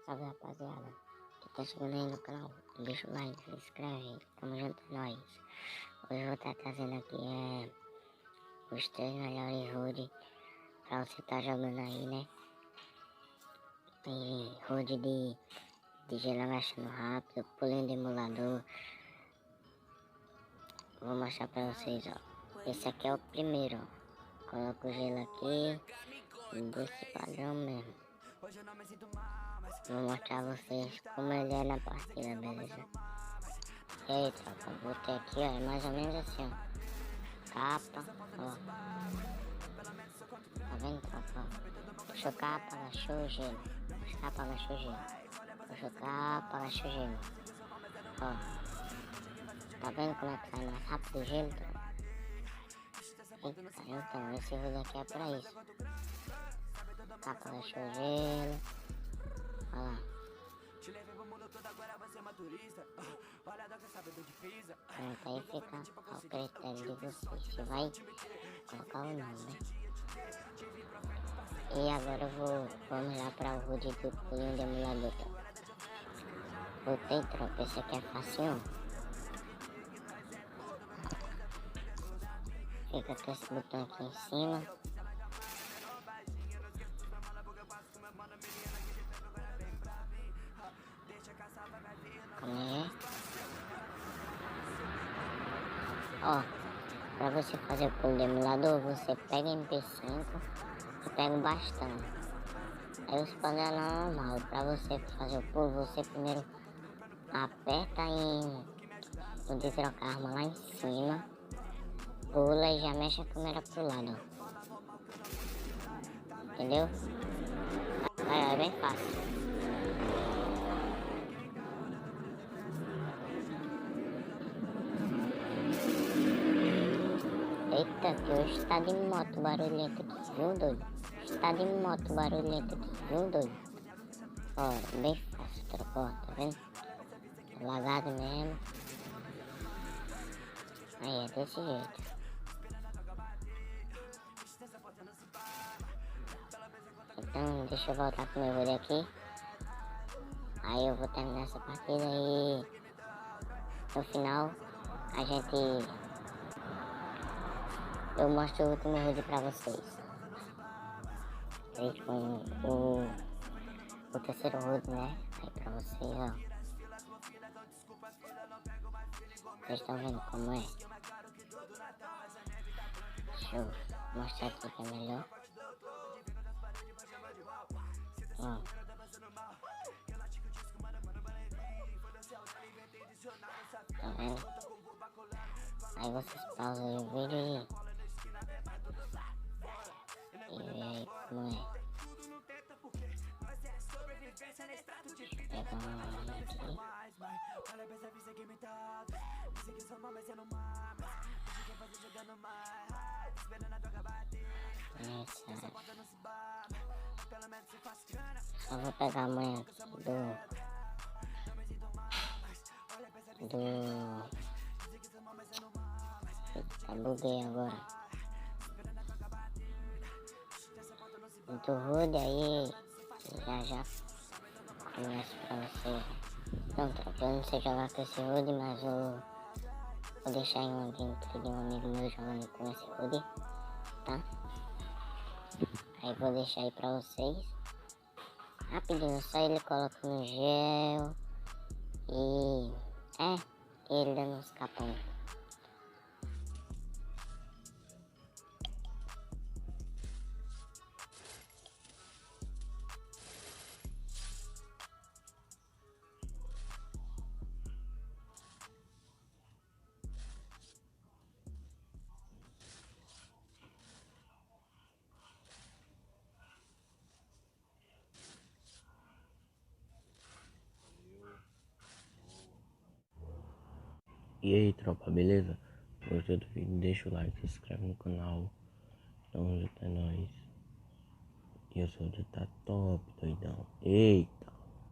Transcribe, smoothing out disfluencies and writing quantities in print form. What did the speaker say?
Salve, rapaziada, que tá chegando aí no canal, deixa o like, se inscreve, tamo junto, é nóis. Hoje eu vou estar trazendo aqui os 3 melhores HUD pra você tá jogando aí, né? Tem HUD de gelo mexendo rápido, pulinho de emulador. Vou mostrar pra vocês, ó. Esse aqui é o primeiro, ó. Coloca o gelo aqui, desse padrão mesmo. Vou mostrar a vocês como ele é na partida, beleza? E aí, tropa, botei aqui, ó, é mais ou menos assim, ó. Capa, ó. Tá vendo, tropa? Puxou capa, agachou o gelo. Puxou capa, agachou o gelo. Puxou capa, agachou o gelo. Ó. Tá vendo como é que sai mais rápido o gelo, tropa? Eita, então, esse vídeo aqui é pra isso. Capa, agachou o gelo. Olha lá. Pronto, aí fica ao critério de vocês. Você vai colocar o nome, né? E agora vamos lá para o HUD do pulinho de emulador. Botei, tropa, esse aqui é fácil. Fica com esse botão aqui em cima. Como é? Ó, para você fazer o pulo de emulador, você pega MP5 e pega o bastão. Aí você pode andar normal. Para você fazer o pulo, você primeiro aperta no de trocar a arma lá em cima, pula e já mexe a câmera pro lado. Entendeu? Aí é bem fácil. Eita, que hoje tá de moto barulhento aqui, viu, doido? Está de moto barulhento aqui, viu, doido? Ó, bem fácil, trocou, tá vendo? Lagado mesmo. Aí é desse jeito. Então, deixa eu voltar pro meu vídeo aqui. Aí eu vou terminar essa partida e no final a gente... eu mostro o último vídeo pra vocês. Aí com o terceiro HUD, né? Aí pra vocês, ó. Vocês estão vendo como é? Deixa eu mostrar aqui que é melhor. Ó. Tá vendo? Aí vocês pausam o vídeo e vê aí como é. Pega uma arma aqui. Só vou pegar a manha aqui Eita, buguei agora. Do HUD aí, já começo pra vocês. Não, tropa, eu não sei jogar com esse HUD, mas eu vou deixar em um link de um amigo meu jogando com esse HUD, tá? Aí vou deixar aí pra vocês. Rapidinho, só ele coloca no gel e... ele dando uns capão. E aí, tropa, beleza? Gostou do vídeo? Deixa o like, se inscreve no canal. Tamo junto, é nóis. E eu sou de tá top, doidão. Ei!